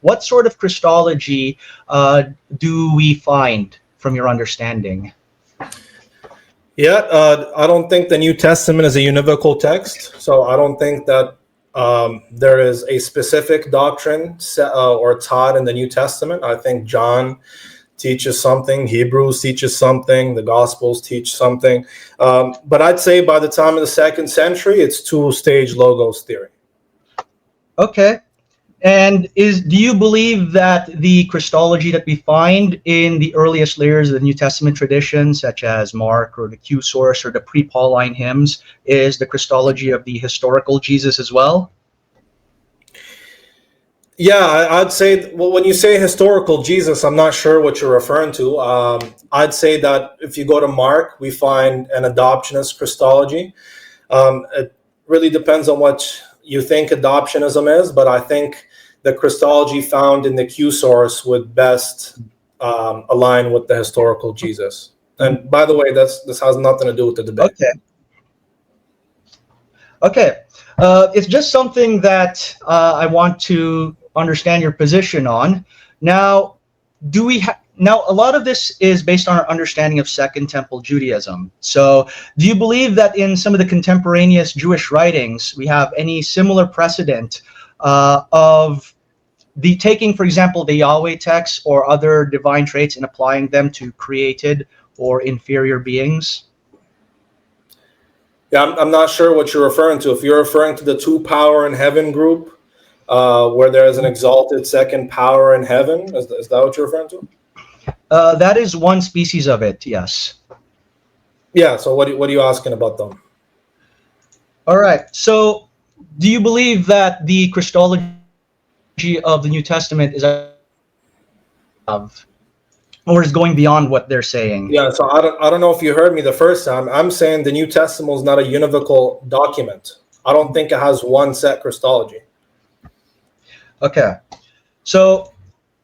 what sort of Christology do we find from your understanding? Yeah, I don't think the New Testament is a univocal text, so I don't think that there is a specific doctrine or taught in the New Testament. I think John teaches something, Hebrews teaches something, the Gospels teach something. But I'd say by the time of the 2nd century, it's two-stage logos theory. Okay. And do you believe that the Christology that we find in the earliest layers of the New Testament tradition, such as Mark or the Q source or the pre-Pauline hymns, is the Christology of the historical Jesus as well? Yeah, I'd say, well, when you say historical Jesus, I'm not sure what you're referring to. I'd say that if you go to Mark, we find an adoptionist Christology. It really depends on what you think adoptionism is, but I think the Christology found in the Q source would best align with the historical Jesus. And by the way, this has nothing to do with the debate. Okay. It's just something that I want to understand your position on. Now, now a lot of this is based on our understanding of Second Temple Judaism. So, do you believe that in some of the contemporaneous Jewish writings we have any similar precedent of the taking, for example, the Yahweh text or other divine traits and applying them to created or inferior beings? Yeah, I'm not sure what you're referring to. If you're referring to the two power in heaven group, where there is an exalted second power in heaven, is that what you're referring to? That is one species of it, yes. Yeah, so what are you asking about them? All right, so do you believe that the Christology of the New Testament is or is going beyond what they're saying? Yeah, so I don't know if you heard me the first time. I'm saying the New Testament is not a univocal document. I don't think it has one set Christology. Okay, so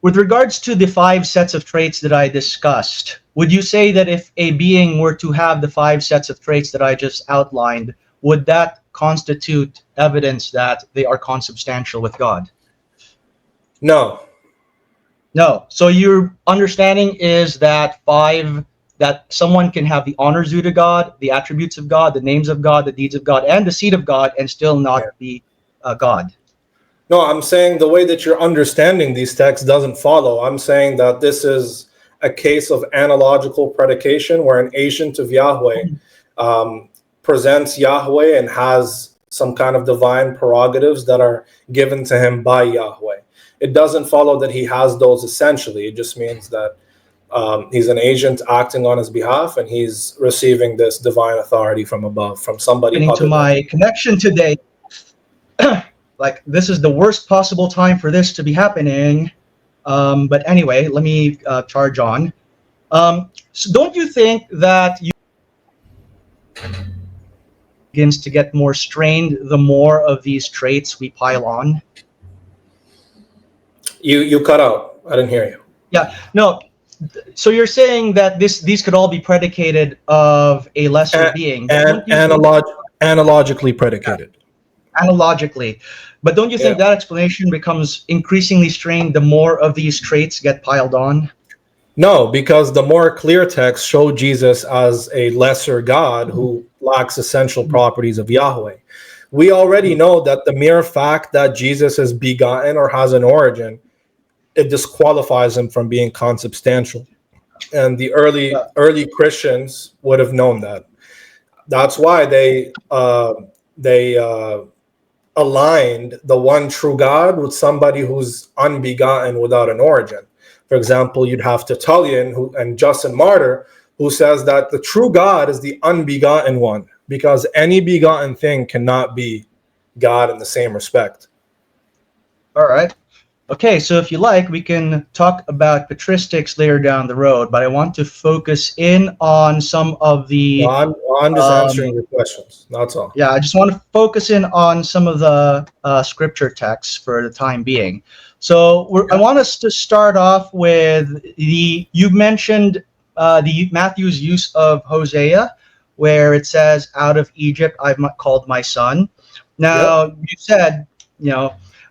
with regards to the 5 sets of traits that I discussed, would you say that if a being were to have the 5 sets of traits that I just outlined, would that constitute evidence that they are consubstantial with God? No. No. So your understanding is that that someone can have the honors due to God, the attributes of God, the names of God, the deeds of God, and the seed of God, and still not be God. No, I'm saying the way that you're understanding these texts doesn't follow. I'm saying that this is a case of analogical predication where an agent of Yahweh presents Yahweh and has some kind of divine prerogatives that are given to him by Yahweh. It doesn't follow that he has those essentially. It just means that he's an agent acting on his behalf and he's receiving this divine authority from above, from somebody other to my connection today. Like, this is the worst possible time for this to be happening. But anyway, let me charge on. So don't you think that you begins to get more strained the more of these traits we pile on? You cut out. I didn't hear you. Yeah, no. So you're saying that these could all be predicated of a lesser being. Analogically predicated. Analogically. But don't you think that explanation becomes increasingly strained the more of these traits get piled on? No, because the more clear texts show Jesus as a lesser God who lacks essential properties of Yahweh. We already know that the mere fact that Jesus is begotten or has an origin, it disqualifies him from being consubstantial. And the early Christians would have known that. That's why they aligned the one true God with somebody who's unbegotten without an origin. For example, you'd have Tertullian and Justin Martyr, who says that the true God is the unbegotten one, because any begotten thing cannot be God in the same respect. All right. Okay, so if you like, we can talk about patristics later down the road, but I want to focus in on some of the... No, I'm just answering your questions, that's all. Yeah, I just want to focus in on some of the scripture texts for the time being. So I want us to start off with you mentioned Matthew's use of Hosea, where it says, out of Egypt I've called my son. Now, you said,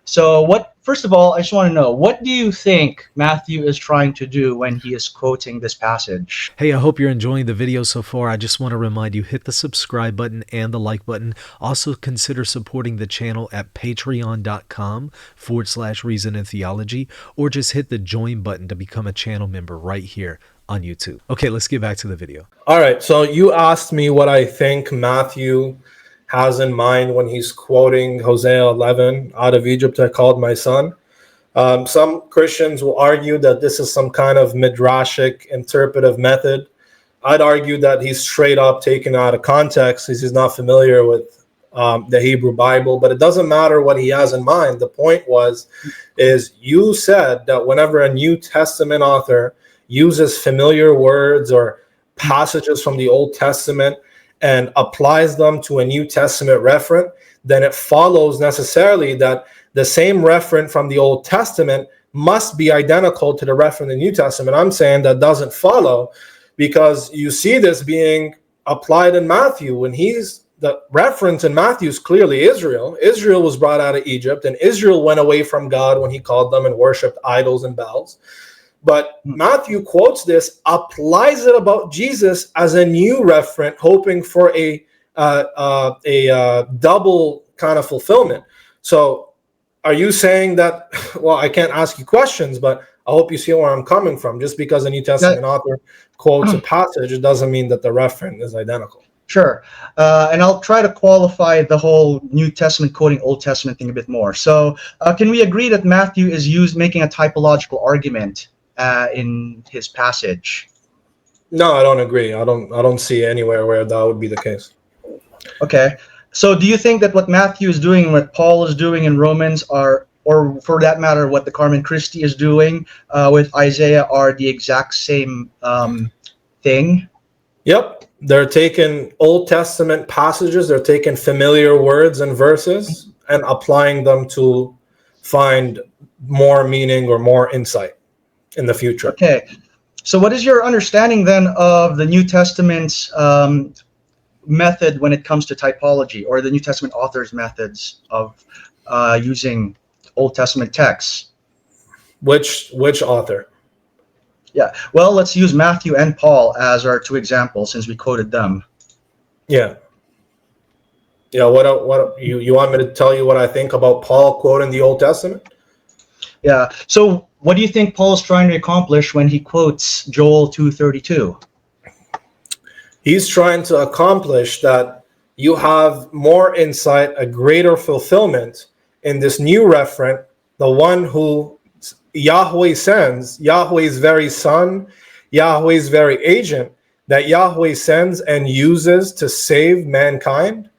So first of all, I just want to know, what do you think Matthew is trying to do when he is quoting this passage? Hey, I hope you're enjoying the video so far. I just want to remind you, hit the subscribe button and the like button. Also consider supporting the channel at patreon.com/reason and theology, or just hit the join button to become a channel member right here on YouTube. Okay, let's get back to the video. All right, so you asked me what I think Matthew has in mind when he's quoting Hosea 11, out of Egypt I called my son. Some Christians will argue that this is some kind of midrashic interpretive method. I'd argue that he's straight up taken out of context because he's not familiar with the Hebrew Bible, but it doesn't matter what he has in mind. The point is you said that whenever a New Testament author uses familiar words or passages from the Old Testament and applies them to a New Testament referent, then it follows necessarily that the same referent from the Old Testament must be identical to the referent in the New Testament. I'm saying that doesn't follow, because you see this being applied in Matthew. When the reference in Matthew is clearly Israel. Israel was brought out of Egypt, and Israel went away from God when he called them and worshipped idols and Baals. But Matthew quotes this, applies it about Jesus as a new referent, hoping for a double kind of fulfillment. So are you saying that, well, I can't ask you questions, but I hope you see where I'm coming from. Just because a New Testament author quotes a passage, it doesn't mean that the referent is identical. Sure. And I'll try to qualify the whole New Testament quoting Old Testament thing a bit more. So can we agree that Matthew is making a typological argument in his passage? No, I don't agree. I don't see anywhere where that would be the case. Okay. So do you think that what Matthew is doing and what Paul is doing in Romans or for that matter, what the Carmen Christi is doing with Isaiah are the exact same thing? Yep. They're taking Old Testament passages, they're taking familiar words and verses and applying them to find more meaning or more insight in the future. Okay. So what is your understanding then of the New Testament's method when it comes to typology, or the New Testament author's methods of using Old Testament texts? Which author? Yeah, well, let's use Matthew and Paul as our two examples since we quoted them. Yeah. What you want me to tell you what I think about Paul quoting the Old Testament? Yeah. So what do you think Paul is trying to accomplish when he quotes Joel 2:32? He's trying to accomplish that you have more insight, a greater fulfillment in this new referent, the one who Yahweh sends, Yahweh's very son, Yahweh's very agent, that Yahweh sends and uses to save mankind,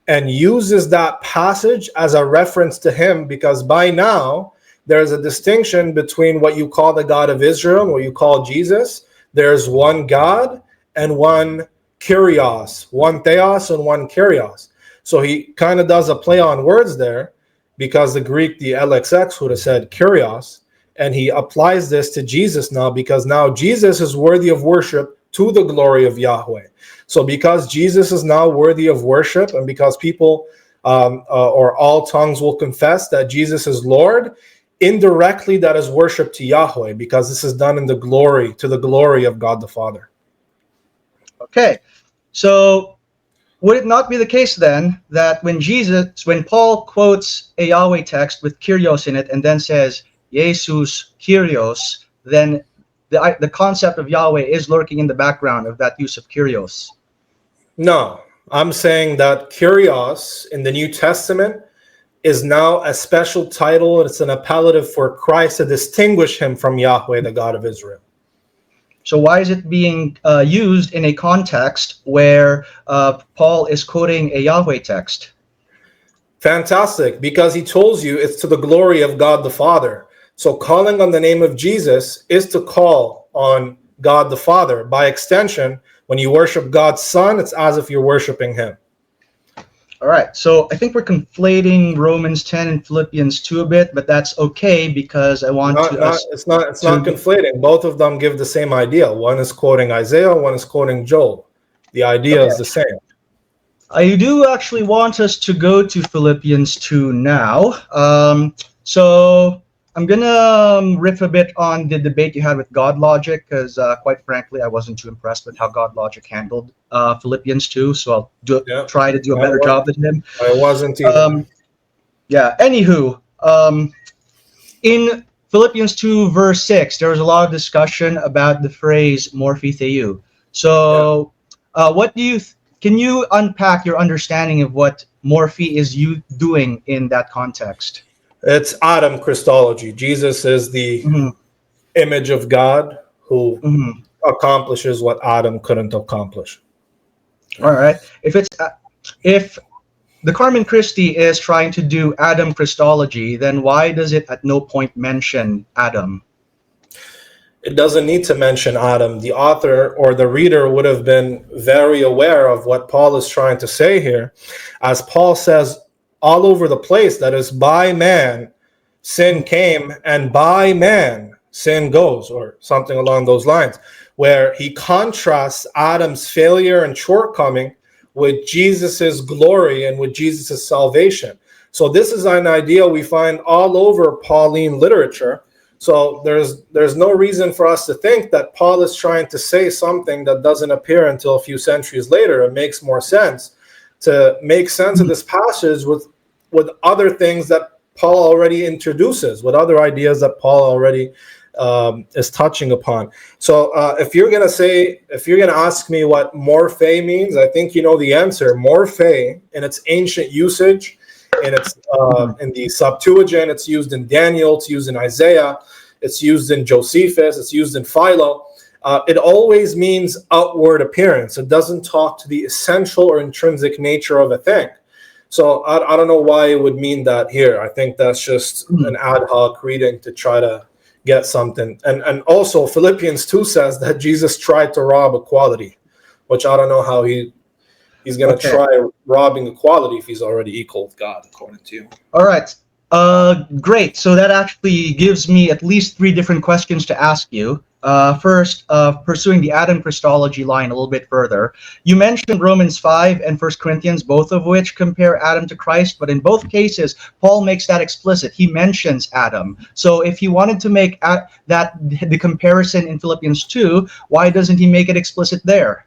and uses that passage as a reference to him, because by now there's a distinction between what you call the God of Israel and what you call Jesus. There's one God and one Kyrios, one Theos and one Kyrios. So he kind of does a play on words there, because the Greek, the LXX, would have said Kyrios, and he applies this to Jesus now, because now Jesus is worthy of worship to the glory of Yahweh. So because Jesus is now worthy of worship, and because people or all tongues will confess that Jesus is Lord, indirectly that is worship to Yahweh, because this is done in the glory, to the glory of God the Father. Okay, so would it not be the case then that when Paul quotes a Yahweh text with Kyrios in it and then says Jesus Kyrios, then the concept of Yahweh is lurking in the background of that use of Kyrios? No, I'm saying that Kyrios in the New Testament is now a special title. It's an appellative for Christ to distinguish him from Yahweh, the God of Israel. So why is it being used in a context where Paul is quoting a Yahweh text? Fantastic, because he tells you it's to the glory of God the Father. So calling on the name of Jesus is to call on God the Father. By extension, when you worship God's Son, it's as if you're worshiping him. All right, so I think we're conflating Romans 10 and Philippians 2 a bit, but that's okay because I want It's not conflating. Both of them give the same idea. One is quoting Isaiah, one is quoting Joel. The idea is the same. I do actually want us to go to Philippians 2 now. So I'm going to riff a bit on the debate you had with God Logic, because quite frankly, I wasn't too impressed with how God Logic handled Philippians 2. So I'll Yeah, try to do a better job than him. I wasn't either. Yeah, anywho, in Philippians 2, verse 6, there was a lot of discussion about the phrase Morphe theou. So, what do you can you unpack your understanding of what Morphe is you doing in that context? It's Adam Christology. Jesus is the Hmm. image of God who Hmm. accomplishes what Adam couldn't accomplish. All right. If the Carmen Christi is trying to do Adam Christology, then why does it at no point mention Adam? It doesn't need to mention Adam. The author or the reader would have been very aware of what Paul is trying to say here. As Paul says all over the place, that is, by man sin came, and by man sin goes, or something along those lines, where he contrasts Adam's failure and shortcoming with Jesus's glory and with Jesus's salvation. So this is an idea we find all over Pauline literature. So there's no reason for us to think that Paul is trying to say something that doesn't appear until a few centuries later. It makes more sense to make sense of this passage with other things that Paul already introduces, with other ideas that Paul already is touching upon. So if you're going to ask me what Morphe means, I think you know the answer. Morphe, in its ancient usage, in the Septuagint, it's used in Daniel, it's used in Isaiah, it's used in Josephus, it's used in Philo. It always means outward appearance. It doesn't talk to the essential or intrinsic nature of a thing. So I don't know why it would mean that here. I think that's just an ad hoc reading to try to get something. And also Philippians 2 says that Jesus tried to rob equality, which I don't know how he's going to try robbing equality if he's already equal with God, according to you. All right. Great. So that actually gives me at least 3 different questions to ask you. First, pursuing the Adam Christology line a little bit further, you mentioned Romans 5 and 1 Corinthians, both of which compare Adam to Christ, but in both cases, Paul makes that explicit. He mentions Adam. So if he wanted to make the comparison in Philippians 2, why doesn't he make it explicit there?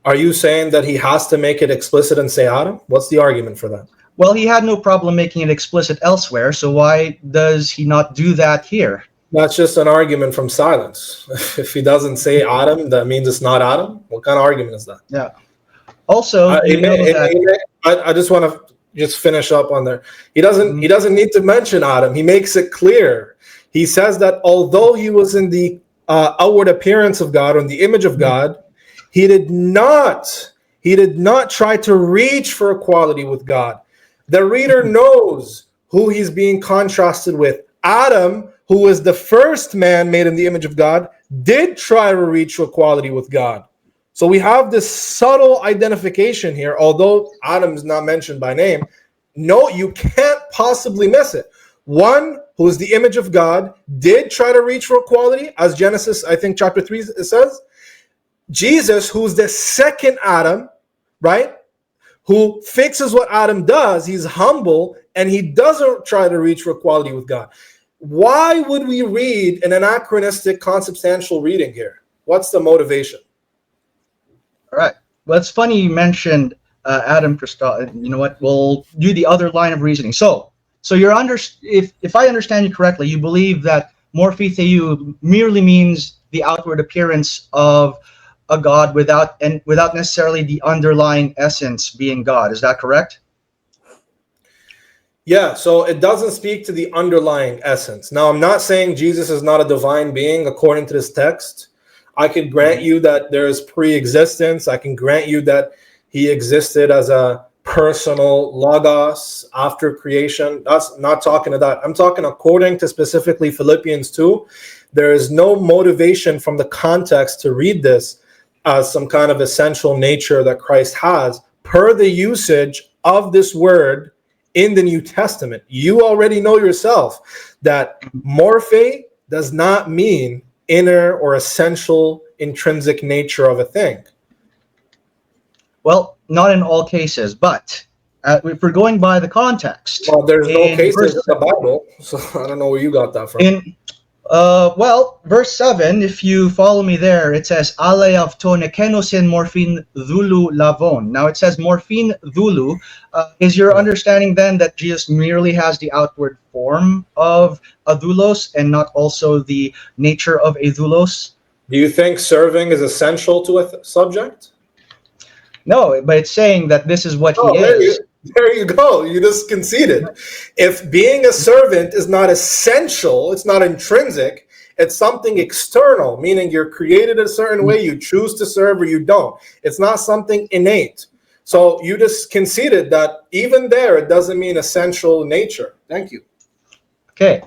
Are you saying that he has to make it explicit and say Adam? What's the argument for that? Well, he had no problem making it explicit elsewhere, so why does he not do that here? That's just an argument from silence. If he doesn't say Adam, that means it's not Adam? What kind of argument is that? Yeah. Also, I just want to just finish up on there. He doesn't need to mention Adam. He makes it clear. He says that although he was in the outward appearance of God, or in the image of God, he did not try to reach for equality with God. The reader knows who he's being contrasted with. Adam, who was the first man made in the image of God, did try to reach equality with God. So we have this subtle identification here, although Adam is not mentioned by name. No, you can't possibly miss it. One who is the image of God did try to reach for equality, as Genesis, I think, chapter 3 says. Jesus, who's the second Adam, right, who fixes what Adam does, he's humble, and he doesn't try to reach for equality with God. Why would we read an anachronistic consubstantial reading here? What's the motivation? All right. Well, it's funny you mentioned Adam Christology. You know what? We'll do the other line of reasoning. So if I understand you correctly, you believe that Morphe theou merely means the outward appearance of a God without necessarily the underlying essence being God. Is that correct? Yeah, so it doesn't speak to the underlying essence. Now, I'm not saying Jesus is not a divine being according to this text. I can grant you that there is pre-existence. I can grant you that he existed as a personal logos after creation. That's not talking to that. I'm talking according to specifically Philippians 2. There is no motivation from the context to read this as some kind of essential nature that Christ has per the usage of this word in the New Testament. You already know yourself that Morphe does not mean inner or essential intrinsic nature of a thing. Well, not in all cases, but if we're going by the context, Well, there's no in cases verse in the Bible, so I don't know where you got that from. in verse 7, if you follow me there, it says, Alayavto nekenosin morphin dhulu lavon. Now it says morphin dhulu. Is your understanding then that Jesus merely has the outward form of a doulos and not also the nature of a doulos? Do you think serving is essential to a subject? No, but it's saying that this is what he Oh, is. there you go. You just conceded. If being a servant is not essential, it's not intrinsic, it's something external, meaning you're created a certain way, you choose to serve or you don't. It's not something innate. So you just conceded that even there, it doesn't mean essential nature. Thank you. Okay.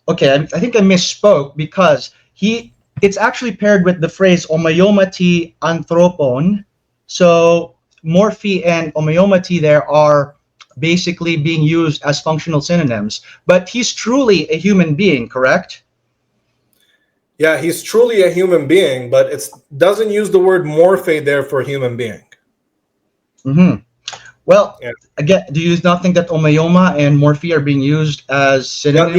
Okay, I think I misspoke because it's actually paired with the phrase omayomati anthropon. So morphe and omayomati there are basically being used as functional synonyms. But he's truly a human being, correct? Yeah, he's truly a human being, but it doesn't use the word morphe there for human being. Mm-hmm. Well, Yeah. again, do you not think that omayoma and morphe are being used as synonyms?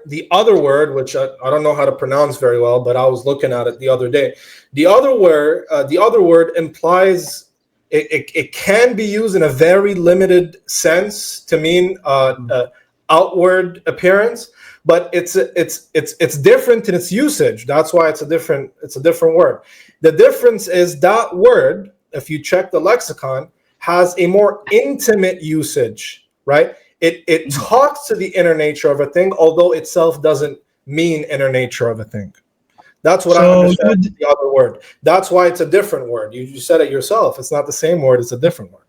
The other word, which I don't know how to pronounce very well, but I was looking at it the other day. The other word implies it can be used in a very limited sense to mean outward appearance, but it's different in its usage. That's why it's a different word. The difference is that word, if you check the lexicon, has a more intimate usage, right? It talks to the inner nature of a thing, although itself doesn't mean inner nature of a thing. That's what I understand the other word. That's why it's a different word. You said it yourself. It's not the same word, it's a different word.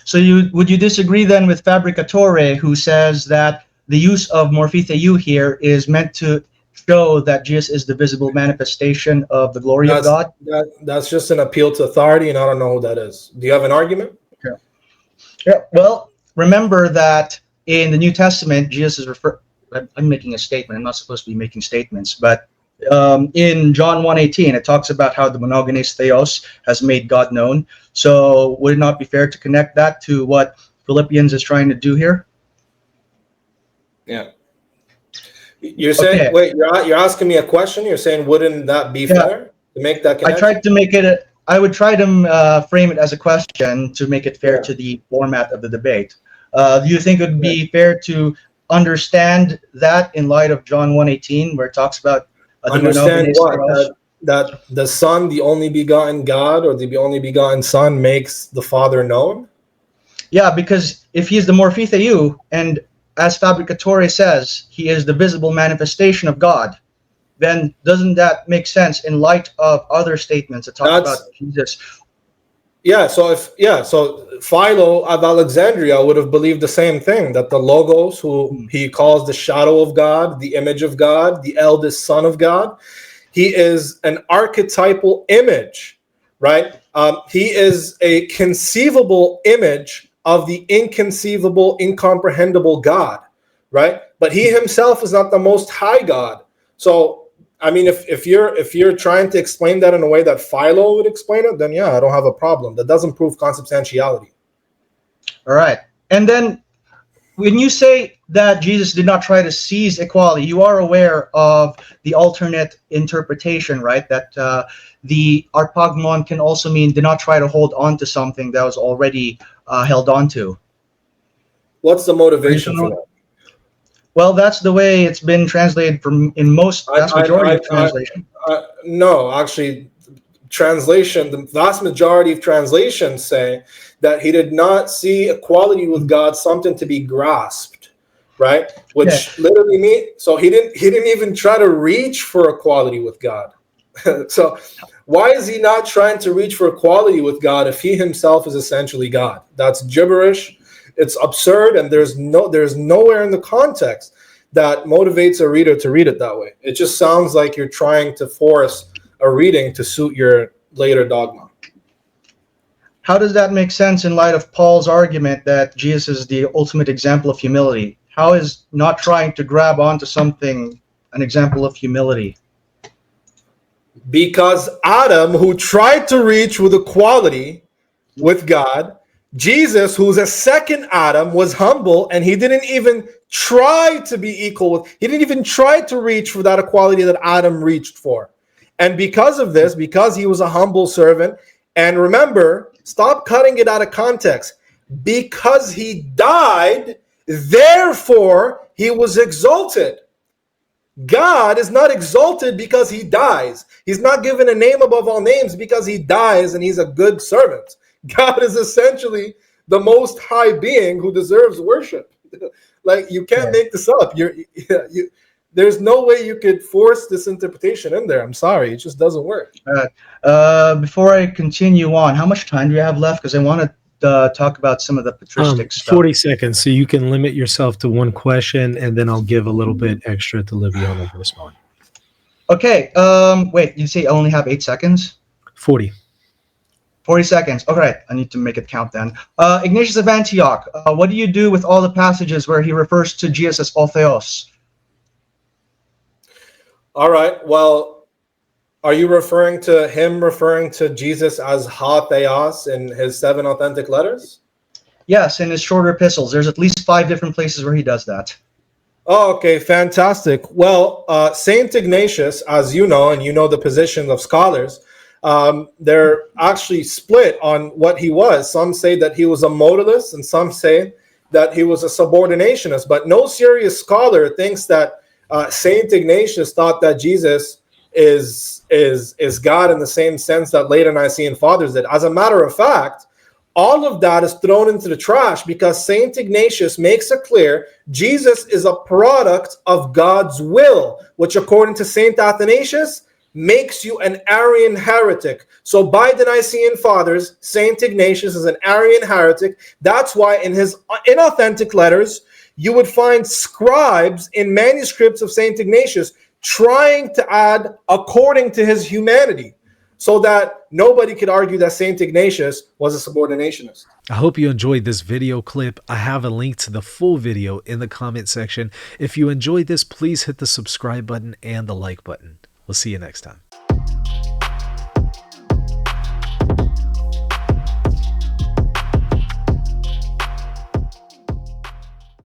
So would you disagree then with Fabricatore, who says that the use of morphe theou here is meant to show that Jesus is the visible manifestation of the glory of God? That's just an appeal to authority, and I don't know who that is. Do you have an argument? Yeah. Well, remember that in the New Testament, Jesus is I'm making a statement. I'm not supposed to be making statements, but in John 1:18, it talks about how the monogenes theos has made God known. So would it not be fair to connect that to what Philippians is trying to do here? Yeah. You're saying, okay. Wait, you're asking me a question? You're saying, wouldn't that be fair to make that connection? I tried to make it I would try to frame it as a question to make it fair to the format of the debate. Do you think it would be fair to understand that in light of John 1:18, where it talks about understand what? That the Son, the only begotten God, or the only begotten Son, makes the Father known? Yeah, because if he is the morphe theou, and as Fabricatore says, he is the visible manifestation of God, then doesn't that make sense in light of other statements that talk about Jesus? Yeah, so Philo of Alexandria would have believed the same thing, that the Logos, who he calls the shadow of God, the image of God, the eldest son of God, he is an archetypal image, right? He is a conceivable image of the inconceivable, incomprehensible God, right? But he himself is not the most high God. So I mean, if you're trying to explain that in a way that Philo would explain it, then yeah, I don't have a problem. That doesn't prove consubstantiality. All right. And then when you say that Jesus did not try to seize equality, you are aware of the alternate interpretation, right? That the arpagmon can also mean did not try to hold on to something that was already held on to. What's the motivation for that? Well, that's the way it's been translated from in most vast majority of translation. No, actually, the vast majority of translations say that he did not see equality with God something to be grasped, right? Which literally means, so he didn't even try to reach for equality with God. So why is he not trying to reach for equality with God if he himself is essentially God? That's gibberish. It's absurd, and there's nowhere in the context that motivates a reader to read it that way. It just sounds like you're trying to force a reading to suit your later dogma. How does that make sense in light of Paul's argument that Jesus is the ultimate example of humility? How is not trying to grab onto something an example of humility? Because Adam, who tried to reach with equality, with God. Jesus, who's a second Adam, was humble, and he didn't even try to be equal with, he didn't even try to reach for that equality that Adam reached for. And because of this, because he was a humble servant, and remember, stop cutting it out of context, because he died, therefore he was exalted. God is not exalted because he dies. He's not given a name above all names because he dies and he's a good servant. God is essentially the most high being who deserves worship. Like, you can't make this up. There's no way you could force this interpretation in there. I'm sorry, it just doesn't work. Before I continue on, how much time do we have left? Because I want to talk about some of the patristic stuff. 40 seconds, so you can limit yourself to one question, and then I'll give a little bit extra to Liviana to respond. Okay, wait, you say I only have 8 seconds? 40 seconds. Okay, I need to make it count then. Ignatius of Antioch, what do you do with all the passages where he refers to Jesus as Ortheos? All right, well, are you referring to Jesus as Ha Theos in his 7 authentic letters? Yes, in his shorter epistles. There's at least 5 different places where he does that. Oh, okay, fantastic. Well, Saint Ignatius, as you know, and you know the position of scholars, they're actually split on what he was. Some say that he was a modalist, and some say that he was a subordinationist. But no serious scholar thinks that Saint Ignatius thought that Jesus is God in the same sense that later Nicene Fathers did. As a matter of fact, all of that is thrown into the trash because Saint Ignatius makes it clear Jesus is a product of God's will, which according to Saint Athanasius makes you an Arian heretic. So by the Nicene Fathers, Saint Ignatius is an Arian heretic. That's why in his inauthentic letters, you would find scribes in manuscripts of Saint Ignatius trying to add according to his humanity, so that nobody could argue that Saint Ignatius was a subordinationist. I hope you enjoyed this video clip. I have a link to the full video in the comment section. If you enjoyed this, please hit the subscribe button and the like button. We'll see you next time.